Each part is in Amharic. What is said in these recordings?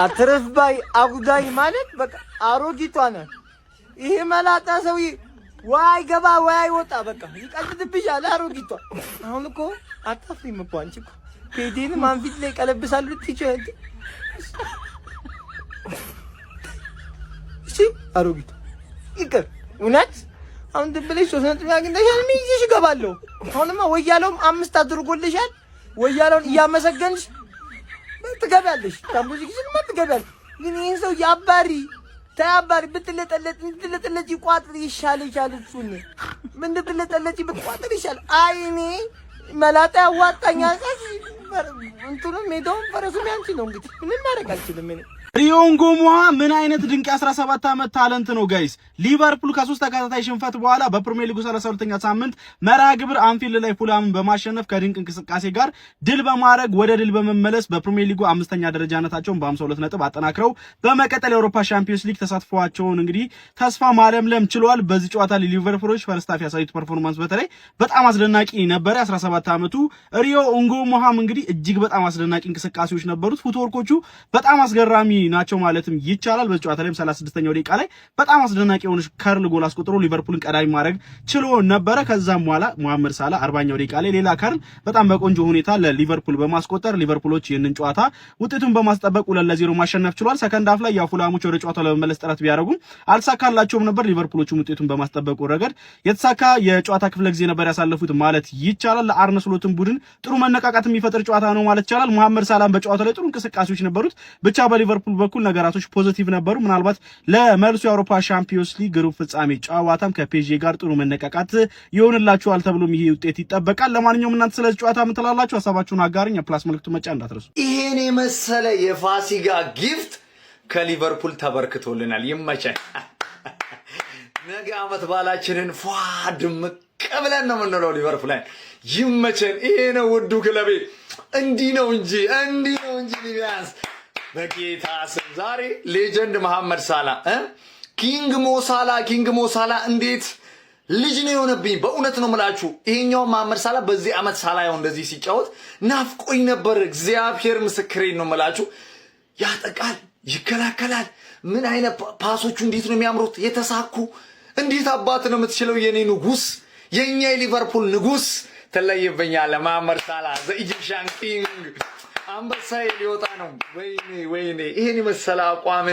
አትረፍ ባይ አጉዳይ ማለት በቃ አሮጊቷ ነው። ይሄ መላጣ ሰውዬ ዋይ ገባ ዋይ ወጣ በቃ ይቀልድብሻል። አሮጊቷ አሁን እኮ አታፍሪም እኮ አንቺ እኮ ፔዲን ማንፊት ላይ ቀለብሳል ልትይቻለሽ። እሺ አሮጊቷ ይቅር እውነት አሁን ድብልሽ 3 አግኝተሻል። ምን ይዤሽ እገባለሁ? አሁንማ ወያለውም 5 አድርጎልሻል። ወያለውን እያመሰገንሽ ትገባለሽ። ታምቡዚ ግን ትገባለሽ። ግን ይሄን ሰው ያባሪ ታባሪ ብትለጠለጥ ይቋጥር ይሻል እሱን ምን ብትለጠለጥ ብትቋጥር ይሻል። አይኔ መላጣ ያዋጣኛል። እንትኑም ሜዳውም ፈረሱም ያንቺ ነው። እንግዲህ ምን ማድረግ አልችልም እኔ። ሪዮ እንጎሙሃ ምን አይነት ድንቅ 17 ዓመት ታለንት ነው ጋይስ። ሊቨርፑል ከ3 ተከታታይ ሽንፈት በኋላ በፕሪሚየር ሊጉ 32ኛ ሳምንት መርሃ ግብር አንፊልድ ላይ ፉላምን በማሸነፍ ከድንቅ እንቅስቃሴ ጋር ድል በማድረግ ወደ ድል በመመለስ በፕሪሚየር ሊጉ 5ኛ ደረጃነታቸውን በ52 ነጥብ አጠናክረው በመቀጠል የአውሮፓ ሻምፒዮንስ ሊግ ተሳትፏቸውን እንግዲህ ተስፋ ማለምለም ችሏል። በዚህ ጨዋታ ሊቨርፑሎች ፈርስት ሃፍ ያሳዩት ፐርፎርማንስ በተለይ በጣም አስደናቂ ነበር። 17 ዓመቱ ሪዮ እንጎሙሃም እንግዲህ እጅግ በጣም አስደናቂ እንቅስቃሴዎች ነበሩት። ፉትወርኮቹ በጣም አስገራሚ ናቸው ማለትም ይቻላል። በዚህ ጨዋታ ላይም 36ኛው ደቂቃ ላይ በጣም አስደናቂ የሆነች ከርል ጎል አስቆጥሮ ሊቨርፑልን ቀዳሚ ማድረግ ችሎ ነበረ። ከዛም በኋላ ሙሐመድ ሳላ 40ኛው ደቂቃ ላይ ሌላ ከርል በጣም በቆንጆ ሁኔታ ለሊቨርፑል በማስቆጠር ሊቨርፑሎች ይህንን ጨዋታ ውጤቱን በማስጠበቅ 2-0 ማሸነፍ ችሏል። ሰከንድ ሃፍ ላይ ያው ፉላሞች ወደ ጨዋታው ለመመለስ ጥረት ቢያደርጉም አልተሳካላቸውም ነበር። ሊቨርፑሎቹም ውጤቱን በማስጠበቁ ረገድ የተሳካ የጨዋታ ክፍለ ጊዜ ነበር ያሳለፉት ማለት ይቻላል። ለአርነ ስሎትን ቡድን ጥሩ መነቃቃት የሚፈጥር ጨዋታ ነው ማለት ይቻላል። ሙሐመድ ሳላም በጨዋታው ላይ ጥሩ እንቅስቃሴዎች ነበሩት። ብቻ በሊቨርፑል በኩል ነገራቶች ፖዚቲቭ ነበሩ። ምናልባት ለመልሱ የአውሮፓ ሻምፒዮንስ ሊግ ግሩፕ ፍጻሜ ጨዋታም ከፔዤ ጋር ጥሩ መነቃቃት ይሆንላችኋል ተብሎም ይሄ ውጤት ይጠበቃል። ለማንኛውም እናንተ ስለዚህ ጨዋታ ምን ትላላችሁ? ሐሳባችሁን አጋሩኝ። የፕላስ መልእክቱ መጫን እንዳትረሱ። ይሄን የመሰለ የፋሲካ ጊፍት ከሊቨርፑል ተበርክቶልናል። ይመቸን። ነገ ዓመት ባላችንን ፏ ድምቅ ብለን ነው የምንለው ሊቨርፑል ላይ። ይመቸን። ይሄ ነው ውዱ ክለቤ። እንዲህ ነው እንጂ ሊቢያንስ በጌታ ስም ዛሬ ሌጀንድ መሐመድ ሳላ ኪንግ ሞ ሳላ እንዴት ልጅ ነው የሆነብኝ። በእውነት ነው የምላችሁ። ይሄኛው መሐመድ ሳላ በዚህ ዓመት ሳላ ያው እንደዚህ ሲጫወት ናፍቆኝ ነበር። እግዚአብሔር ምስክሬን ነው የምላችሁ። ያጠቃል፣ ይከላከላል። ምን አይነት ፓሶቹ እንዴት ነው የሚያምሩት የተሳኩ። እንዴት አባት ነው የምትችለው የኔ ንጉስ፣ የኛ የሊቨርፑል ንጉስ። ትለይብኛለህ መሐመድ ሳላ ዘ ኢጂፕሽያን ኪንግ። አንበሳዬ ሊወጣ ነው። ወይኔ ይሄን የመሰለ አቋም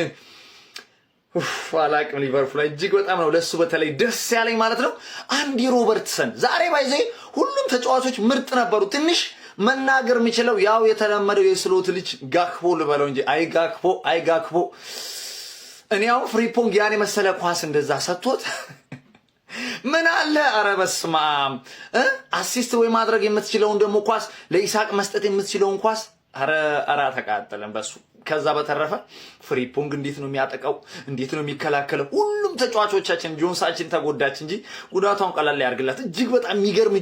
አላቅም። ሊቨርፑል እጅግ በጣም ነው ለሱ በተለይ ደስ ያለኝ ማለት ነው። አንዲ ሮበርትሰን ዛሬ ባይዘ ሁሉም ተጫዋቾች ምርጥ ነበሩ። ትንሽ መናገር የሚችለው ያው የተለመደው የስሎት ልጅ ጋክፖ ልበለው እንጂ አይ ጋክፖ እኔ ያው ፍሪፖንግ ያን የመሰለ ኳስ እንደዛ ሰጥቶት ምን አለ። ኧረ በስመ አብ አሲስት ወይ ማድረግ የምትችለውን ደግሞ ኳስ ለኢሳቅ መስጠት የምትችለውን ኳስ ኧረ ተቃጠለን በሱ። ከዛ በተረፈ ፍሪፖንግ እንዴት ነው የሚያጠቃው? እንዴት ነው የሚከላከለው? ሁሉም ተጫዋቾቻችን ጆንሳችን ተጎዳች እንጂ ጉዳቷን ቀላል ያርግላት። እጅግ በጣም የሚገርም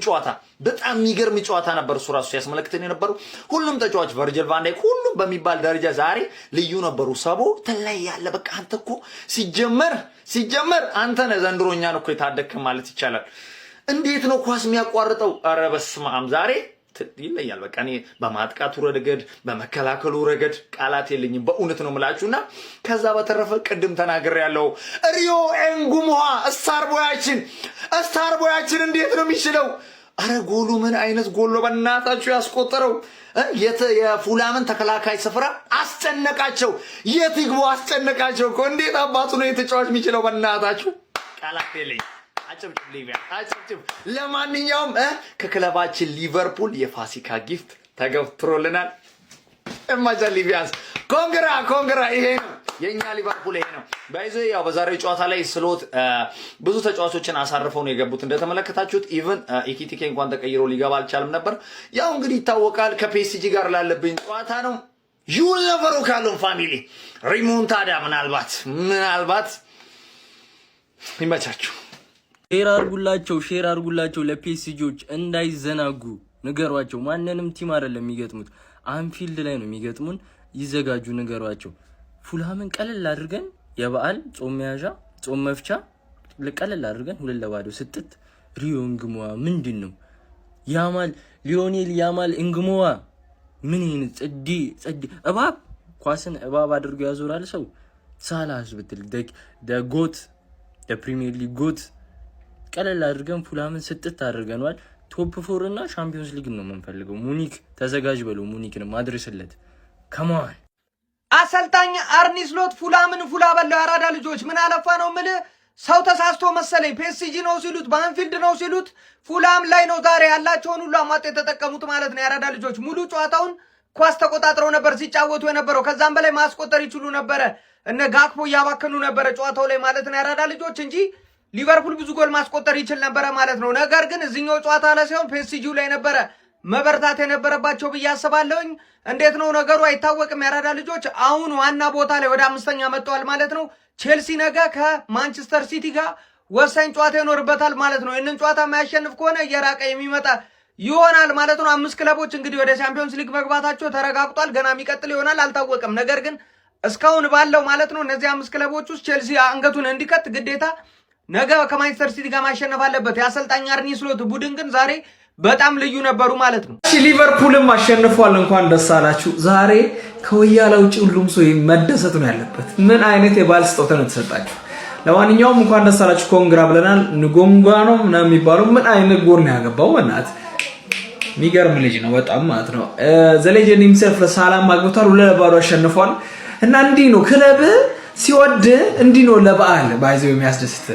ጨዋታ ነበር። እሱ ራሱ ያስመለክተን የነበረው ሁሉም ተጫዋች ቨርጅል ቫን ዳይክ ሁሉም በሚባል ደረጃ ዛሬ ልዩ ነበሩ። ሰቦ ተለያለ። በቃ አንተ እኮ ሲጀመር አንተ ነህ ዘንድሮኛን እኮ የታደክ ማለት ይቻላል። እንዴት ነው ኳስ የሚያቋርጠው? ኧረ በስመ አብ ዛሬ ይለያል። በቃ እኔ በማጥቃቱ ረገድ በመከላከሉ ረገድ ቃላት የለኝም በእውነት ነው የምላችሁና ከዛ በተረፈ ቅድም ተናግሬ ያለው ሪዮ እንጉሙሃ ስታር ቦያችን እንዴት ነው የሚችለው? አረ ጎሉ ምን አይነት ጎል ነው በእናታችሁ ያስቆጠረው። የፉላምን ተከላካይ ስፍራ አስጨነቃቸው። የት ይግቡ አስጨነቃቸው እኮ። እንዴት አባቱ ነው የተጫዋች የሚችለው? በእናታችሁ ቃላት የለኝም። አጭብጭብ። ለማንኛውም ከክለባችን ሊቨርፑል የፋሲካ ጊፍት ተገፍትሮልናል። እማጃ ሊቢያንስ ኮንግራ። ይሄ ነው የኛ ሊቨርፑል፣ ይሄ ነው ባይዞ። ያው በዛሬው ጨዋታ ላይ ስሎት ብዙ ተጫዋቾችን አሳርፈው ነው የገቡት እንደተመለከታችሁት። ኢቭን ኢኪቲኬ እንኳን ተቀይሮ ሊገባ አልቻለም ነበር። ያው እንግዲህ ይታወቃል ከፒኤስጂ ጋር ላለብኝ ጨዋታ ነው። ዩል ነቨሩ ካሉን ፋሚሊ ሪሞንታዳ ምናልባት ይመቻችሁ። ሼር አርጉላቸው ለፒኤስጂዎች እንዳይዘናጉ ንገሯቸው። ማንንም ቲም አይደለም የሚገጥሙት፣ አንፊልድ ላይ ነው የሚገጥሙን። ይዘጋጁ ንገሯቸው። ፉልሃምን ቀለል አድርገን የበዓል ጾም መያዣ ጾም መፍቻ ቀለል አድርገን 2-0 ስትት ሪዮ እንግሞዋ ምንድነው? ሊዮኔል ያማል እንግሞዋ ምን ይሄን ጽዲ እባብ ኳስን እባብ አድርጎ ያዞራል ሰው ሳላስ ብትል ጎት ፕሪሚየር ሊግ ጎት ቀለል አድርገን ፉላምን ስጥት አድርገናል። ቶፕ 4 እና ሻምፒዮንስ ሊግ ነው የምንፈልገው። ሙኒክ ተዘጋጅ በለው ሙኒክን ማድረስለት ከማን አሰልጣኝ አርኒ ስሎት ፉላምን ፉላ በለው ያራዳ ልጆች ምን አለፋ ነው ምል ሰው ተሳስቶ መሰለኝ ፒኤስጂ ነው ሲሉት ባንፊልድ ነው ሲሉት ፉላም ላይ ነው ዛሬ ያላቸውን ሁሉ አማጥ የተጠቀሙት ማለት ነው። ያራዳ ልጆች ሙሉ ጨዋታውን ኳስ ተቆጣጥረው ነበር ሲጫወቱ የነበረው። ከዛም በላይ ማስቆጠር ይችሉ ነበር። እነ ጋክፖ ያባከኑ ነበር ጨዋታው ላይ ማለት ነው ያራዳ ልጆች እንጂ ሊቨርፑል ብዙ ጎል ማስቆጠር ይችል ነበር ማለት ነው። ነገር ግን እዚህኛው ጨዋታ ላይ ሳይሆን ፒኤስጂው ላይ ነበር መበርታት የነበረባቸው ብዬ አስባለሁኝ። እንዴት ነው ነገሩ አይታወቅም። ያራዳ ልጆች አሁን ዋና ቦታ ላይ ወደ 5ኛ መጥተዋል ማለት ነው። ቼልሲ ነገ ከማንቸስተር ሲቲ ጋር ወሳኝ ጨዋታ ይኖርበታል ማለት ነው። ይህንን ጨዋታ የማያሸንፍ ከሆነ እየራቀ የሚመጣ ይሆናል ማለት ነው። 5 ክለቦች እንግዲህ ወደ ቻምፒዮንስ ሊግ መግባታቸው ተረጋግጧል። ገና የሚቀጥል ይሆናል አልታወቀም። ነገር ግን እስካሁን ባለው ማለት ነው እነዚህ 5 ክለቦች ውስጥ ቼልሲ አንገቱን እንዲከት ግዴታ ነገ ከማንቸስተር ሲቲ ጋር ማሸነፍ አለበት። የአሰልጣኝ አርኒ ስሎት ቡድን ግን ዛሬ በጣም ልዩ ነበሩ ማለት ነው። ሊቨርፑልም አሸንፏል። እንኳን ደስ አላችሁ። ዛሬ ከወያላ ውጪ ሁሉም ሰው መደሰት ነው ያለበት። ምን አይነት የባል ስጦታ ነው ተሰጣችሁ? ለማንኛውም እንኳን ደስ አላችሁ ኮንግራ ብለናል። ንጎንጓ ነው ምናምን የሚባለው ምን አይነት ጎል ነው ያገባው? በእናትህ የሚገርም ልጅ ነው በጣም ማለት ነው። ዘሌጀንድ ሂምሰልፍ ሳላም አግብቷል። 2-0 አሸንፏል። እና እንዲህ ነው ክለብ ሲወድ እንዲህ ነው ለበዓል ባይዘው የሚያስደስት።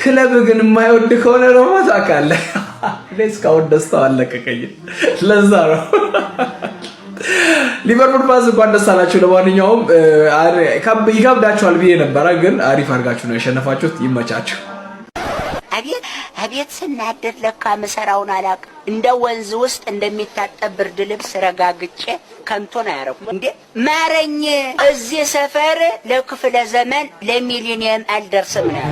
ክለብ ግን የማይወድ ከሆነ ደግሞ ታውቃለህ እስካሁን ደስታው አለቀቀኝ። ለዛ ነው ሊቨርፑል ፋንስ እንኳን ደስ አላችሁ። ለማንኛውም ይከብዳችኋል ብዬ ነበረ፣ ግን አሪፍ አድርጋችሁ ነው ያሸነፋችሁት። ይመቻችሁ። አቤት ስናደድ ለካ መሰራውን አላቅ እንደ ወንዝ ውስጥ እንደሚታጠብ ብርድ ልብስ ረጋግጬ ከንቶ ነው ያረኩ። እንዴ ማረኝ፣ እዚህ ሰፈር ለክፍለ ዘመን ለሚሊኒየም አልደርስም ነው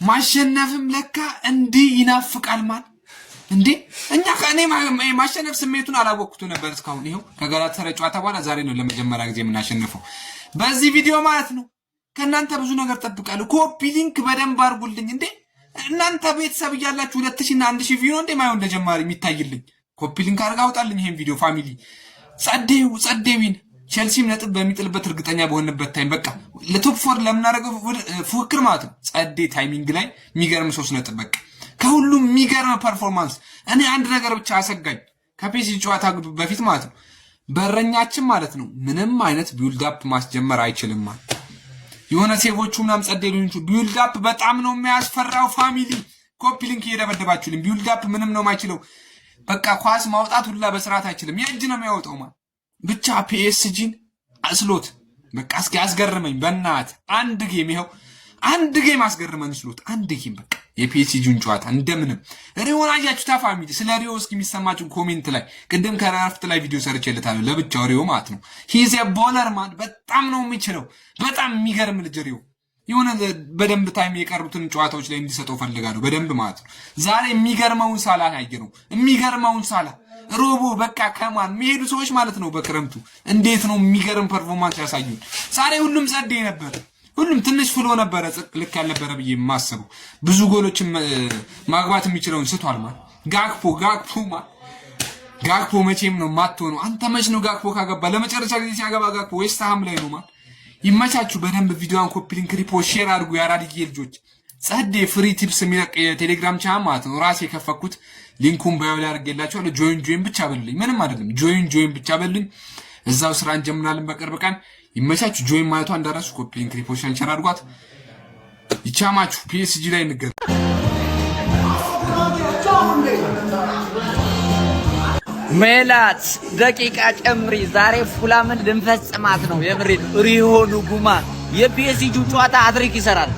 ማሸነፍም ለካ እንዲህ ይናፍቃል ማን እንዴ! እኛ ከኔ ማሸነፍ ስሜቱን አላወቅኩት ነበር እስካሁን። ይሄው ከጋላታሳራይ ጨዋታ በኋላ ዛሬ ነው ለመጀመሪያ ጊዜ የምናሸንፈው በዚህ ቪዲዮ ማለት ነው። ከናንተ ብዙ ነገር ጠብቃለሁ። ኮፒ ሊንክ በደንብ አድርጉልኝ እንዴ! እናንተ ቤተሰብ እያላችሁ 2000 እና 1000 ቪዲዮ እንዴ ማይሆን እንደጀማሪ የሚታይልኝ ኮፒ ሊንክ አድርጋውጣልኝ ይሄን ቪዲዮ ፋሚሊ ጸዴዊን ቼልሲም ነጥብ በሚጥልበት እርግጠኛ በሆነበት ታይም በቃ ለቶፕ 4 ለምናረገው ፉክክር ማለት ነው። ጸዴ ታይሚንግ ላይ የሚገርም 3 ነጥብ በቃ ከሁሉም የሚገርም ፐርፎርማንስ። እኔ አንድ ነገር ብቻ አሰጋኝ ከፒኤስጂ ጨዋታ በፊት ማለት ነው በረኛችን ማለት ነው ምንም አይነት ቢልድ አፕ ማስጀመር አይችልም ማለት የሆነ ሴቮቹ ምናም ጸዴ ሊንቹ ቢልድ አፕ በጣም ነው የሚያስፈራው። ፋሚሊ ኮፒ ሊንክ እየደበደባችሁልኝ ቢልድ አፕ ምንም ነው የማይችለው። በቃ ኳስ ማውጣት ሁላ በስርዓት አይችልም። የእጅ ነው የሚያወጣው ማለት ብቻ ፒኤስጂን አስሎት በቃ እስኪ አስገርመኝ በእናት አንድ ጌም ይሄው አንድ ጌም አስገርመኝ ስሎት አንድ ጌም በቃ የፒኤስጂን ጨዋታ እንደምንም ሪዮን አያችሁ ፋሚሊ። ስለ ሪዮ እስኪ የሚሰማችሁ ኮሜንት ላይ ቅድም ከረፍት ላይ ቪዲዮ ሰርቼለታለሁ ለብቻው ሪዮ ማለት ነው። ሂዝ ኤ ቦለር ማን በጣም ነው የሚችለው። በጣም የሚገርም ልጅ ሪዮ። የሆነ በደንብ ታይም የቀሩትን ጨዋታዎች ላይ እንዲሰጠው ፈልጋለሁ በደንብ ማለት ነው። ዛሬ የሚገርመውን ሳላ ያየነው የሚገርመውን ሳላ ሮቦ በቃ ከማን የሚሄዱ ሰዎች ማለት ነው በክረምቱ እንዴት ነው የሚገርም ፐርፎርማንስ ያሳዩን። ዛሬ ሁሉም ጸዴ ነበር። ሁሉም ትንሽ ፍሎ ነበረ ልክ ያልነበረ ብዬ የማስበው ብዙ ጎሎችን ማግባት የሚችለውን ስቷል ማለት ጋክፖ መቼም ነው ማትሆነው። አንተ መች ነው ጋክፖ ካገባ ለመጨረሻ ጊዜ ሲያገባ ጋክፖ ዌስት ሃም ላይ ነው ማለት። ይመቻችሁ። በደንብ ቪዲዮን ኮፒ ሊንክ ሪፖስት ሼር አድርጉ። ያራዲዬ ልጆች ጸዴ ፍሪ ቲፕስ የሚለቅ የቴሌግራም ቻናል ማለት ነው ራሴ የከፈኩት ሊንኩን ባዮ ላይ አድርጌላችኋለሁ። ጆይን ብቻ በሉልኝ፣ ምንም አይደለም። ጆይን ብቻ በሉልኝ። እዛው ስራ እንጀምራለን በቅርብ ቀን። ይመቻችሁ። ጆይን ማለቷ እንዳራሱ ኮፒ ሊንክ ሪፖስት ሼር አድርጓት። ይቻማችሁ። ፒኤስጂ ላይ እንገናኝ። ሜላት ደቂቃ ጨምሪ። ዛሬ ፉላምን ልንፈጽማት ነው። የምሬድ ሪሆኑ ጉማ የፒኤስጂው ጨዋታ አትሪክ ይሰራል።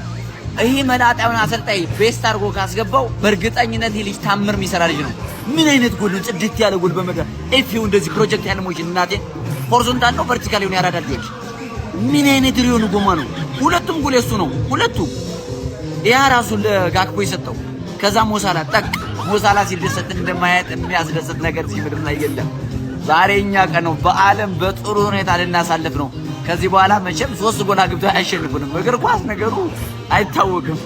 ይሄ መላጣውን አሰልጣኝ ቤስት አድርጎ ካስገባው በእርግጠኝነት ይህ ልጅ ታምር የሚሰራ ልጅ ነው። ምን አይነት ጎል ነው! ጽድት ያለ ጎል በመዳ ኤፍዩ እንደዚህ ፕሮጀክት ያለ ሞሽን እናቴ ሆሪዞንታል ነው ቨርቲካል ይሁን ያራዳል ልጅ። ምን አይነት ሪዮኑ ጉማ ነው! ሁለቱም ጎል የሱ ነው። ሁለቱም ያ ራሱ ለጋክፖ የሰጠው ከዛ ሞሳላ ጠቅ ሞሳላ ሲደሰት እንደማያጥ የሚያስደስት ነገር ሲምድር ላይ የለም። ዛሬ እኛ ቀን ነው በአለም በጥሩ ሁኔታ ልናሳልፍ ነው። ከዚህ በኋላ መቼም 3 ጎል አግብተው አይሸንፉንም። እግር ኳስ ነገሩ አይታወቅም።